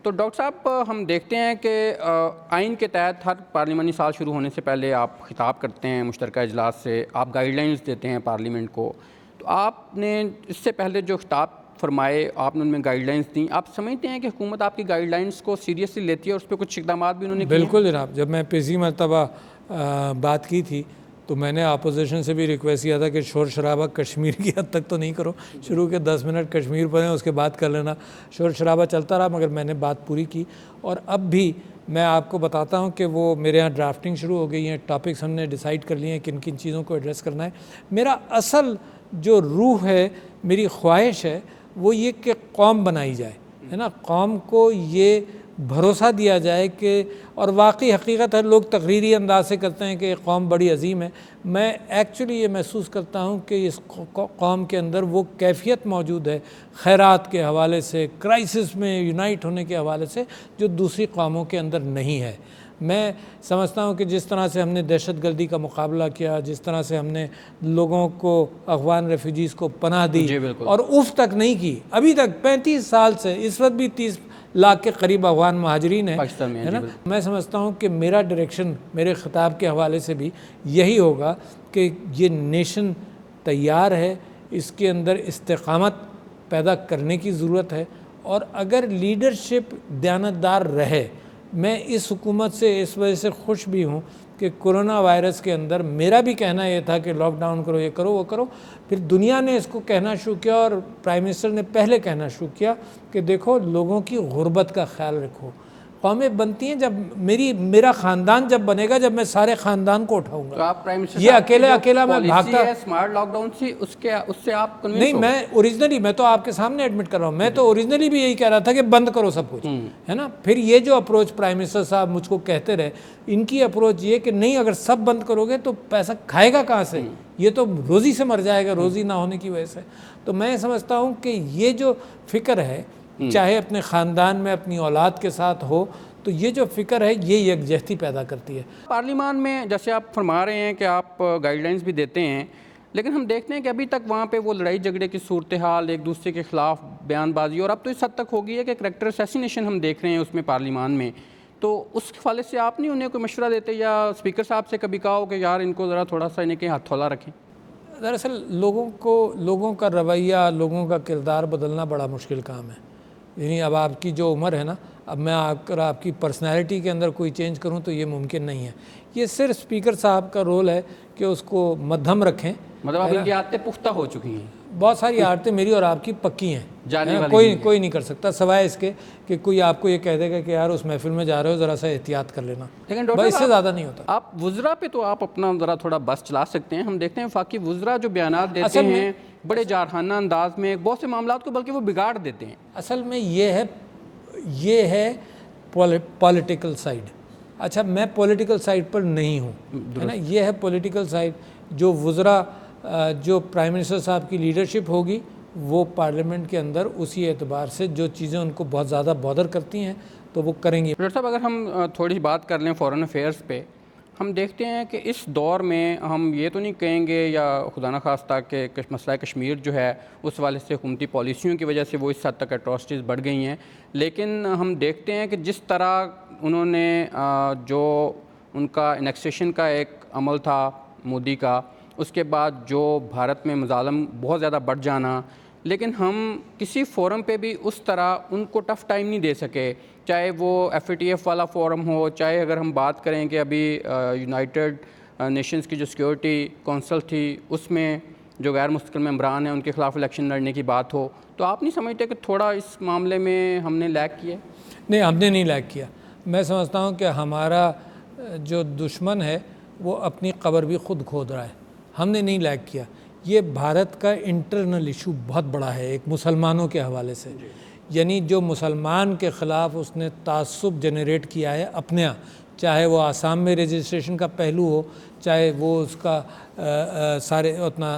तो डॉक्टर साहब हम देखते हैं कि आइन के तहत हर पार्लिमानी साल शुरू होने से पहले आप खिताब करते हैं मुश्तरका इजलास से, आप गाइडलाइंस देते हैं पार्लियामेंट को। तो आपने इससे पहले जो खिताब फरमाए आपने उनमें गाइडलाइंस दी, आप समझते हैं कि हुकूमत आपकी गाइडलाइंस को सीरियसली लेती है और उस पर कुछ इक़दाम भी उन्होंने किए? बिल्कुल जनाब, जब मैं पिछली मरतबा बात की थी तो मैंने अपोजिशन से भी रिक्वेस्ट किया था कि शोर शराबा कश्मीर की हद तक तो नहीं करो, शुरू के 10 मिनट कश्मीर पर हैं, उसके बाद कर लेना। शोर शराबा चलता रहा मगर मैंने बात पूरी की। और अब भी मैं आपको बताता हूँ कि वो मेरे यहाँ ड्राफ्टिंग शुरू हो गई है, टॉपिक्स हमने डिसाइड कर लिए हैं किन किन चीज़ों को एड्रेस करना है। मेरा असल जो रूह है, मेरी ख्वाहिश है वो ये कि कौम बनाई जाए, है ना, कौम को ये भरोसा दिया जाए कि, और वाकई हकीकत है लोग तकरीरी अंदाज से करते हैं कि कौम बड़ी अजीम है। मैं एक्चुअली ये महसूस करता हूँ कि इस कौम के अंदर वो कैफियत मौजूद है खैरात के हवाले से, क्राइसिस में यूनाइट होने के हवाले से, जो दूसरी कौमों के अंदर नहीं है। मैं समझता हूँ कि जिस तरह से हमने दहशत गर्दी का मुकाबला किया, जिस तरह से हमने लोगों को अफ़गान रेफ्यूजीज़ को पनाह दी और उफ़ तक नहीं की, अभी तक 35 साल से, इस वक्त भी 30 लाख के करीब अफ़गान महाजरीन है ना। मैं समझता हूँ कि मेरा डायरेक्शन मेरे ख़िताब के हवाले से भी यही होगा कि ये नेशन तैयार है, इसके अंदर इस्तिक़ामत पैदा करने की ज़रूरत है। और अगर लीडरशिप दयानतदार रहे, मैं इस हुकूमत से इस वजह से खुश भी हूँ कि कोरोना वायरस के अंदर मेरा भी कहना ये था कि लॉकडाउन करो, ये करो, वो करो, फिर दुनिया ने इसको कहना शुरू किया और प्राइम मिनिस्टर ने पहले कहना शुरू किया कि देखो लोगों की गुर्बत का ख्याल रखो। कौमें बनती हैं जब मेरा ख़ानदान जब बनेगा, जब मैं सारे ख़ानदान को उठाऊंगा। तो आप प्राइम मिनिस्टर ये अकेला मैं भागता स्मार्ट लॉकडाउन से उससे आप नहीं, मैं ओरिजिनली, मैं तो आपके सामने एडमिट कर रहा हूँ, मैं तो ओरिजिनली भी यही कह रहा था कि बंद करो सब कुछ, है ना। फिर ये जो अप्रोच प्राइम मिनिस्टर साहब मुझको कहते रहे, इनकी अप्रोच ये कि नहीं, अगर सब बंद करोगे तो पैसा खाएगा कहाँ से, ये तो रोज़ी से मर जाएगा, रोज़ी ना होने की वजह से। तो मैं समझता हूँ कि ये जो फ़िक्र है, चाहे अपने ख़ानदान में अपनी औलाद के साथ हो, तो ये जो फ़िक्र है ये यकजहती पैदा करती है। पार्लियामान में जैसे आप फरमा रहे हैं कि आप गाइडलाइंस भी देते हैं, लेकिन हम देखते हैं कि अभी तक वहाँ पे वो लड़ाई झगड़े की सूरत हाल, एक दूसरे के ख़िलाफ़ बयानबाजी, और अब तो इस हद तक हो गई है कि करैक्टर असैसिनेशन हम देख रहे हैं उसमें पार्लियामान में। तो उस हवाले से आप नहीं उन्हें कोई मशवरा देते या स्पीकर साहब से कभी कहा हो कि यार इनको ज़रा थोड़ा सा इन्हें हथौला रखें? दरअसल लोगों का रवैया, लोगों का किरदार बदलना बड़ा मुश्किल काम है। यानी अब आपकी जो उम्र है ना, अब मैं अगर आपकी पर्सनैलिटी के अंदर कोई चेंज करूं तो ये मुमकिन नहीं है। ये सिर्फ स्पीकर साहब का रोल है कि उसको मध्यम रखें। मतलब अब इनकी आदतें पुख्ता हो चुकी हैं, बहुत सारी आदतें मेरी और आपकी पक्की हैं, कोई नहीं कर सकता सवाए इसके कि कोई आपको ये कह देगा कि यार उस महफिल में जा रहे हो, ज़रा सा एहतियात कर लेना, लेकिन डॉक्टर इससे ज़्यादा नहीं होता। आप वुज़रा पे तो आप अपना ज़रा थोड़ा बस चला सकते हैं। हम देखते हैं वफाकी वुज़रा जो बयानात देते हैं बड़े जारहाना अंदाज में, बहुत से मामलात को बल्कि वो बिगाड़ देते हैं। असल में ये है पॉलिटिकल साइड। अच्छा, मैं पॉलिटिकल साइड पर नहीं हूँ, है ना। ये है पॉलिटिकल साइड। जो वुज़रा, जो प्राइम मिनिस्टर साहब की लीडरशिप होगी, वो पार्लियामेंट के अंदर उसी एतबार से जो चीज़ें उनको बहुत ज़्यादा बॉदर करती हैं तो वो करेंगी। डॉक्टर साहब, अगर हम थोड़ी बात कर लें फ़ॉरेन अफेयर्स पे, हम देखते हैं कि इस दौर में हम ये तो नहीं कहेंगे या खुदा न खास्ता कि मसला कश्मीर जो है उस वाले से हुकूमती पॉलिसियों की वजह से वो इस हद तक एट्रॉसिटीज़ बढ़ गई हैं, लेकिन हम देखते हैं कि जिस तरह उन्होंने जो उनका इनेक्सेशन का एक अमल था मोदी का, उसके बाद जो भारत में मज़ालम बहुत ज़्यादा बढ़ जाना, लेकिन हम किसी फ़ोरम पे भी उस तरह उनको टफ़ टाइम नहीं दे सके, चाहे वो FATF वाला फ़ोरम हो, चाहे अगर हम बात करें कि अभी यूनाइटेड नेशंस की जो सिक्योरिटी कौंसल थी उसमें जो गैर मुस्तकिल मेंबरान हैं उनके ख़िलाफ़ इलेक्शन लड़ने की बात हो, तो आप नहीं समझते कि थोड़ा इस मामले में हमने लैग किया? नहीं, हमने नहीं लैग किया। मैं समझता हूँ कि हमारा जो दुश्मन है वो अपनी कब्र भी ख़ुद खोद रहा है, हमने नहीं लैग किया। ये भारत का इंटरनल इशू बहुत बड़ा है एक मुसलमानों के हवाले से, यानी जो मुसलमान के ख़िलाफ़ उसने तासुब जनरेट किया है अपने यहाँ, चाहे वो आसाम में रजिस्ट्रेशन का पहलू हो, चाहे वो उसका सारे उतना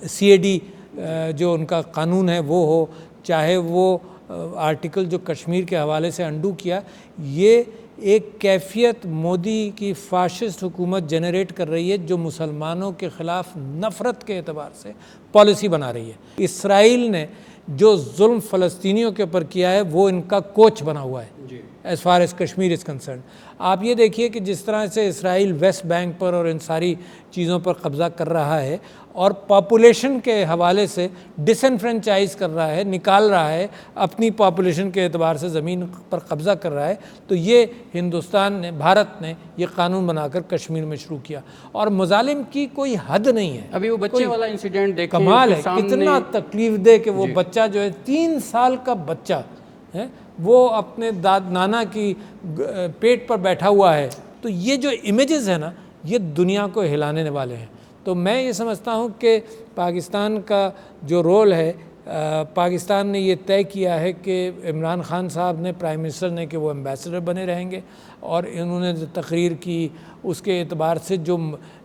CAD जो उनका कानून है वो हो, चाहे वो आर्टिकल जो कश्मीर के हवाले से अंडू किया, ये एक कैफियत मोदी की फ़ाशिस्ट हुकूमत जनरेट कर रही है जो मुसलमानों के ख़िलाफ़ नफ़रत के एतबार से पॉलिसी बना रही है। इसराइल ने जो जुल्म फ़लस्तीनियों के ऊपर किया है वो इनका कोच बना हुआ है as far as Kashmir is concern. आप ये देखिए कि जिस तरह से इसराइल वेस्ट बैंक पर और इन सारी चीज़ों पर कब्ज़ा कर रहा है और पॉपुलेशन के हवाले से डिसएनफ्रेंचाइज कर रहा है, निकाल रहा है, अपनी पॉपुलेशन के एतबार से ज़मीन पर कब्ज़ा कर रहा है, तो ये हिंदुस्तान ने, भारत ने ये कानून बनाकर कश्मीर में शुरू किया और मुजालिम की कोई हद नहीं है। अभी वो बच्चे वाला इंसिडेंट देखें, कमाल है, कितना तकलीफ दे कि वो बच्चा जो है 3 साल का बच्चा है वो अपने नाना की पेट पर बैठा हुआ है। तो ये जो इमेजेस है ना, ये दुनिया को हिलाने वाले हैं। तो मैं ये समझता हूँ कि पाकिस्तान का जो रोल है, पाकिस्तान ने ये तय किया है कि इमरान खान साहब ने, प्राइम मिनिस्टर ने, कि वो एम्बेसडर बने रहेंगे और इन्होंने जो तकरीर की उसके एतबार से जो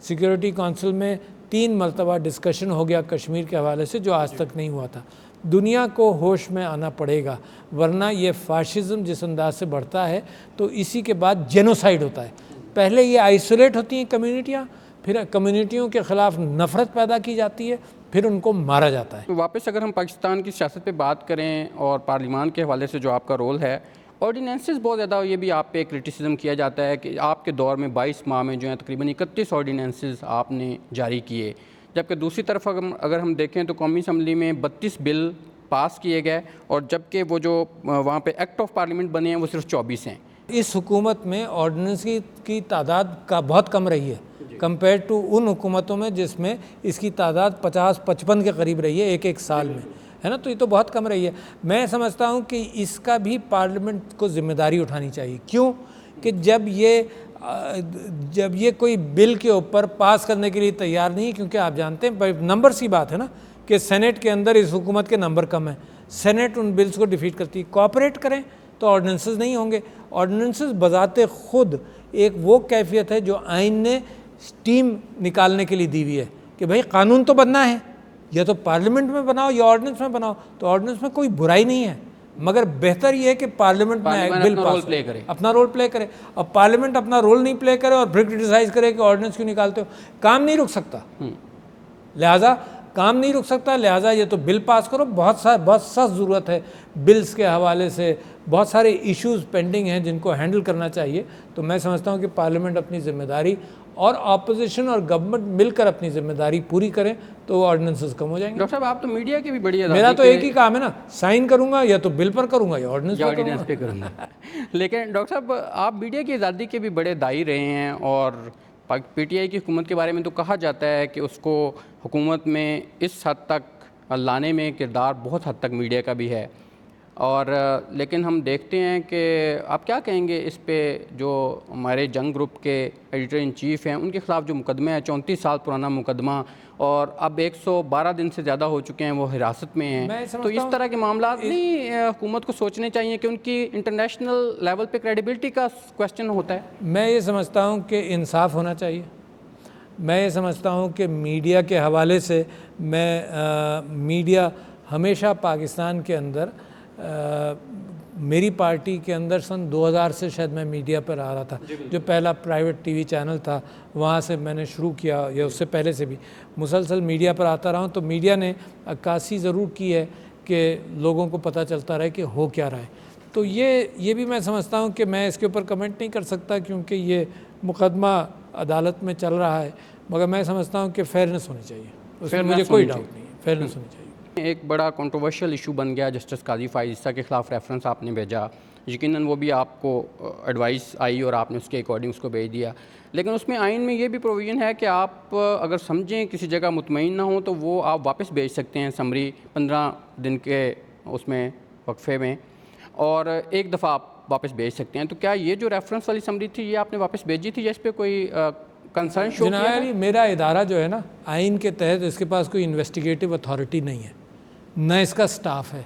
सिक्योरिटी काउंसिल में 3 मरतबा डिस्कशन हो गया कश्मीर के हवाले से, जो आज तक नहीं हुआ था। दुनिया को होश में आना पड़ेगा, वरना ये फाशिज़म जिस अंदाज से बढ़ता है तो इसी के बाद जेनोसाइड होता है। पहले ये आइसोलेट होती हैं कम्युनिटियाँ, फिर कम्युनिटियों के ख़िलाफ़ नफ़रत पैदा की जाती है, फिर उनको मारा जाता है। तो वापस अगर हम पाकिस्तान की सियासत पे बात करें और पार्लियामान के हवाले से जो आपका रोल है, ऑर्डिनेंसेस बहुत ज़्यादा, ये भी आप पे क्रिटिसिज्म किया जाता है कि आपके दौर में 22 माह में जो है तकरीबन 31 ऑर्डिनेंसेस आपने जारी किए, जबकि दूसरी तरफ अगर हम देखें तो कौमी असम्बली में 32 बिल पास किए गए और जबकि वो जो वहाँ पे एक्ट ऑफ पार्लियामेंट बने हैं वो सिर्फ 24 हैं। इस हुकूमत में ऑर्डिनेंस की तादाद का बहुत कम रही है कंपेयर टू उन हुकूमतों में जिसमें इसकी तादाद 50-55 के करीब रही है एक साल में, है ना। तो ये तो बहुत कम रही है। मैं समझता हूँ कि इसका भी पार्लियामेंट को ज़िम्मेदारी उठानी चाहिए। क्यों कि जब ये कोई बिल के ऊपर पास करने के लिए तैयार नहीं, क्योंकि आप जानते हैं नंबर सी बात है ना कि सेनेट के अंदर इस हुकूमत के नंबर कम है, सेनेट उन बिल्स को डिफीट करती है। कोऑपरेट करें तो ऑर्डिनेंसेस नहीं होंगे। ऑर्डिनेंसेस बजाते खुद एक वो कैफियत है जो आइन ने स्टीम निकालने के लिए दी हुई है कि भाई कानून तो बनना है, या तो पार्लियामेंट में बनाओ या ऑर्डिनेंस में बनाओ। तो ऑर्डिनेंस में कोई बुराई नहीं है, मगर बेहतर ये है कि पार्लियामेंट में बिल पास प्ले करे, अपना रोल प्ले करे। अब पार्लियामेंट अपना रोल नहीं प्ले करे और फिर क्रिटिसाइज करे कि ऑर्डिनेंस क्यों निकालते हो। काम नहीं रुक सकता, लिहाजा काम नहीं रुक सकता, लिहाजा ये तो बिल पास करो। बहुत सख्त ज़रूरत है बिल्स के हवाले से, बहुत सारे इश्यूज़ पेंडिंग हैं जिनको हैंडल करना चाहिए। तो मैं समझता हूँ कि पार्लियामेंट अपनी ज़िम्मेदारी और अपोजिशन और गवर्नमेंट मिलकर अपनी ज़िम्मेदारी पूरी करें तो ऑर्डिनेंसेस कम हो जाएंगे। डॉक्टर साहब, आप तो मीडिया की भी बड़ी मेरा तो एक ही काम है ना, साइन करूंगा या तो बिल पर करूंगा या ऑर्डिनेंस पे करूंगा। लेकिन डॉक्टर साहब, आप मीडिया की आज़ादी के भी बड़े दाई रहे हैं और पीटीआई की हुकूमत के बारे में तो कहा जाता है कि उसको हुकूमत में इस हद तक लाने में किरदार बहुत हद तक मीडिया का भी है। और लेकिन हम देखते हैं कि आप क्या कहेंगे इस पे, जो हमारे जंग ग्रुप के एडिटर इन चीफ हैं उनके ख़िलाफ़ जो मुकदमा है, 34 साल पुराना मुकदमा, और अब 112 दिन से ज़्यादा हो चुके हैं वो हिरासत में हैं। तो इस तरह के मामला नहीं हुकूमत को सोचने चाहिए कि उनकी इंटरनेशनल लेवल पे क्रेडिबिलिटी का क्वेश्चन होता है। मैं ये समझता हूँ कि इंसाफ होना चाहिए। मैं ये समझता हूँ कि मीडिया के हवाले से मीडिया हमेशा पाकिस्तान के अंदर मेरी पार्टी के अंदर सन 2000 से शायद मैं मीडिया पर आ रहा था, जो पहला प्राइवेट टीवी चैनल था वहाँ से मैंने शुरू किया, या उससे पहले से भी मुसलसल मीडिया पर आता रहा हूँ। तो मीडिया ने अक्कासी ज़रूर की है कि लोगों को पता चलता रहे कि हो क्या रहा है। तो ये भी मैं समझता हूँ कि मैं इसके ऊपर कमेंट नहीं कर सकता क्योंकि ये मुकदमा अदालत में चल रहा है, मगर मैं समझता हूँ कि फेयरनेस होनी चाहिए, उसमें मुझे कोई डाउट नहीं है, फेयरनेस होनी चाहिए। एक बड़ा कंट्रोवर्शियल इशू बन गया जस्टिस काजी फाइज़ा के ख़िलाफ़ रेफरेंस आपने भेजा, यकीनन वो भी आपको एडवाइस आई और आपने उसके अकॉर्डिंग उसको भेज दिया, लेकिन उसमें आइन में ये भी प्रोविज़न है कि आप अगर समझें किसी जगह मुतमईन ना हो तो वो आप वापस भेज सकते हैं समरी 15 दिन के उसमें वक्फे में, और एक दफ़ा आप वापस भेज सकते हैं। तो क्या ये जो रेफरेंस वाली समरी थी ये आपने वापस भेजी थी या इस पर कोई कंसर्न शो किया है? मेरा इदारा जो है ना, आइन के तहत इसके पास कोई इन्वेस्टिगेटिव अथॉरिटी नहीं है, न इसका स्टाफ है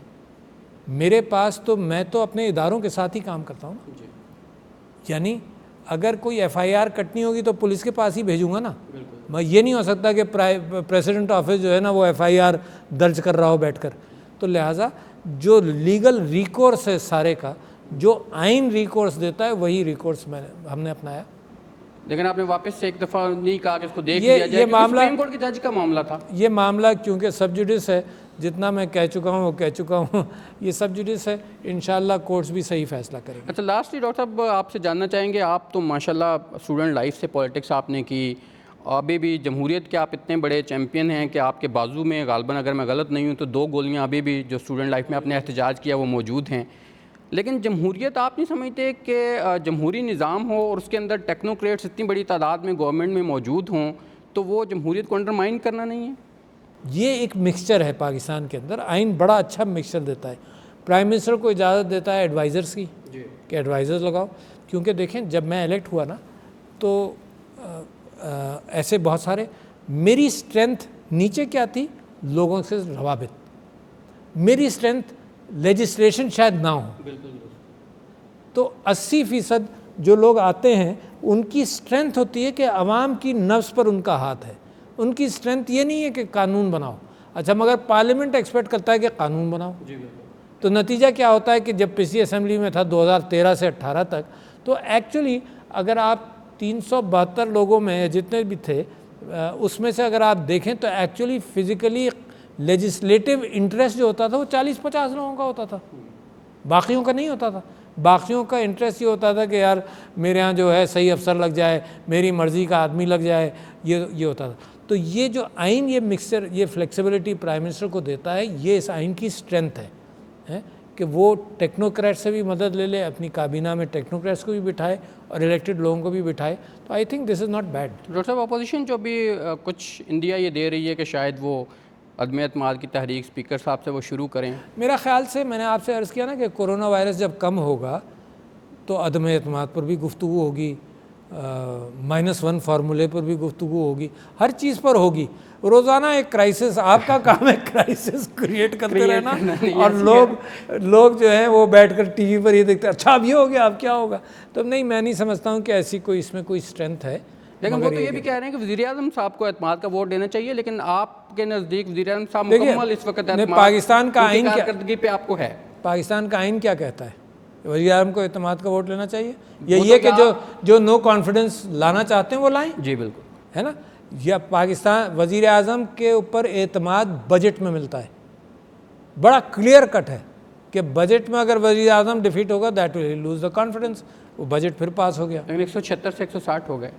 मेरे पास। तो मैं तो अपने इदारों के साथ ही काम करता हूँ, यानी अगर कोई एफआईआर कटनी होगी तो पुलिस के पास ही भेजूंगा ना। मैं ये नहीं हो सकता कि प्रेसिडेंट ऑफिस जो है ना वो एफआईआर दर्ज कर रहा हो बैठकर। तो लिहाजा जो लीगल रिकोर्स है सारे का, जो आइन रिकोर्स देता है वही रिकोर्स हमने अपनाया। लेकिन आपने वापस से एक दफ़ा नहीं कहा कि इसको देख ये लिया जाए, मामला सुप्रीम कोर्ट के जज का मामला था। ये मामला क्योंकि सब जुडिस है, जितना मैं कह चुका हूँ वो कह चुका हूँ, ये सब जुडिस है, इंशाल्लाह कोर्ट्स भी सही फैसला करेंगे। अच्छा, लास्टली डॉक्टर साहब आपसे जानना चाहेंगे, आप तो माशाल्लाह स्टूडेंट लाइफ से पॉलिटिक्स आपने की, अभी भी जमहूरियत के आप इतने बड़े चैम्पियन हैं कि आपके बाजू में गालबन, अगर मैं गलत नहीं हूँ तो 2 गोलियाँ अभी भी जो स्टूडेंट लाइफ में आपने एहतजाज किया वो मौजूद हैं। लेकिन जमहूरियत आप नहीं समझते कि जमहूरी निज़ाम हो और उसके अंदर टेक्नोक्रेट्स इतनी बड़ी तादाद में गवर्नमेंट में मौजूद हों, तो वो जमहूरियत को अंडरमाइन करना नहीं है? ये एक मिक्सचर है पाकिस्तान के अंदर, आइन बड़ा अच्छा मिक्सचर देता है। प्राइम मिनिस्टर को इजाज़त देता है एडवाइज़र्स की कि एडवाइज़र्स लगाओ, क्योंकि देखें जब मैं इलेक्ट हुआ ना तो ऐसे बहुत सारे, मेरी स्ट्रेंथ नीचे क्या थी, लोगों से रवाबित, मेरी स्ट्रेंथ लेजिस्लेशन शायद ना हो। तो 80% जो लोग आते हैं उनकी स्ट्रेंथ होती है कि अवाम की नफ्स पर उनका हाथ है, उनकी स्ट्रेंथ ये नहीं है कि कानून बनाओ। अच्छा, मगर पार्लियामेंट एक्सपेक्ट करता है कि कानून बनाओ। तो नतीजा क्या होता है कि जब पिछली असेंबली में था 2013 से 18 तक, तो एक्चुअली अगर आप 372 लोगों में जितने भी थे उसमें से अगर आप देखें तो एक्चुअली फिज़िकली लेजिस्लेटिव इंटरेस्ट जो होता था वो 40-50 लोगों का होता था, बाकियों का नहीं होता था। बाकियों का इंटरेस्ट ये होता था कि यार मेरे यहाँ जो है सही अफसर लग जाए, मेरी मर्ज़ी का आदमी लग जाए, ये होता था। तो ये जो आइन, ये मिक्सचर, ये फ्लेक्सिबिलिटी प्राइम मिनिस्टर को देता है, ये इस आइन की स्ट्रेंथ है कि वो टेक्नोक्रेट से भी मदद ले ले, अपनी काबीना में टेक्नोक्रेट्स को भी बिठाए और इलेक्टेड लोगों को भी बिठाए। तो I think this is not bad. Doctor साहब, अपोजिशन जो भी कुछ इंडिया ये दे रही है कि शायद वो अदम एतमाद की तहरीक स्पीकर साहब से वो शुरू करें। मेरा ख्याल से मैंने आपसे अर्ज़ किया ना कि कोरोना वायरस जब कम होगा तो अदम एतमाद पर भी गुफ्तगू होगी, -1 फार्मूले पर भी गुफ्तगू होगी, हर चीज़ पर होगी। रोज़ाना एक क्राइसिस, आपका काम है क्राइसिस क्रिएट करते रहना, और लोग जो हैं वो बैठकर टीवी पर ये देखते हैं, अच्छा अब ये हो गया, अब क्या होगा। तो नहीं, मैं नहीं समझता हूँ कि ऐसी कोई इसमें कोई स्ट्रेंथ है। लेकिन वो तो ये भी कह रहे हैं कि वज़ीर आज़म साहब को एतमाद का वोट देना चाहिए, लेकिन आपके नज़दीक वज़ीर आज़म साहब मुकम्मल इस वक्त पाकिस्तान का आइन कारकर्दगी पे आपको है, पाकिस्तान का आइन क्या कहता है? वज़ीर आज़म को एतमाद का वोट लेना चाहिए, या ये कि जो नो कॉन्फिडेंस लाना चाहते हैं वो लाएं। जी बिल्कुल, है ना। या पाकिस्तान वज़ीर आज़म के ऊपर एतमाद बजट में मिलता है, बड़ा क्लियर कट है कि बजट में अगर वज़ीर आज़म डिफीट होगा that will lose the confidence, वो बजट फिर पास हो गया। लेकिन 176 से 160 हो गए,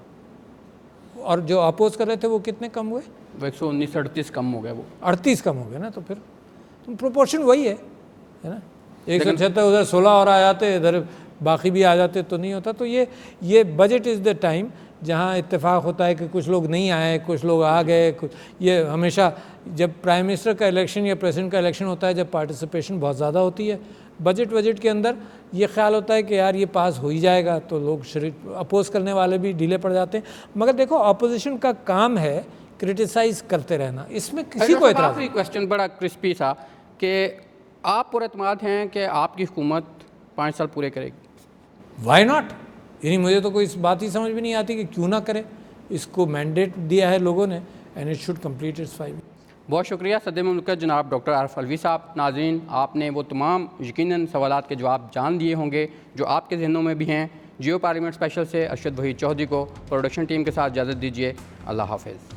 और जो अपोज कर रहे थे वो कितने कम हुए? वो 119-38 कम हो गए, वो 38 कम हो गए ना। तो फिर प्रोपोर्शन वही है ना। 176 उधर 16 और आ जाते, इधर बाकी भी आ जाते तो नहीं होता। तो ये बजट इज़ द टाइम जहाँ इत्तेफाक होता है कि कुछ लोग नहीं आए, कुछ लोग आ गए। ये हमेशा जब प्राइम मिनिस्टर का इलेक्शन या प्रेसिडेंट का इलेक्शन होता है, जब पार्टिसिपेशन बहुत ज़्यादा होती है, बजट के अंदर ये ख्याल होता है कि यार ये पास हो ही जाएगा, तो लोग अपोज करने वाले भी ढीले पड़ जाते हैं। मगर देखो, अपोजिशन का काम है क्रिटिसाइज़ करते रहना, इसमें किसी को एतराज़ नहीं। क्वेश्चन बड़ा क्रिस्पी था कि आप पुरएतमाद हैं कि आपकी हुकूमत 5 साल पूरे करेगी? वाई नॉट, यानी मुझे तो कोई इस बात ही समझ में नहीं आती कि क्यों ना करे। इसको मैंडेट दिया है लोगों ने, and it should complete it's 5 years। बहुत शुक्रिया सदर मुमलिकत जनाब डॉक्टर आरिफ अलवी साहब। नाज़रीन, आपने वो तमाम यकीनन सवालात के जवाब जान दिए होंगे जो आपके जहनों में भी हैं। जियो पार्लियामेंट स्पेशल से अरशद वहीद चौधरी को प्रोडक्शन टीम के साथ इजाज़त दीजिए। अल्लाह हाफ़िज़।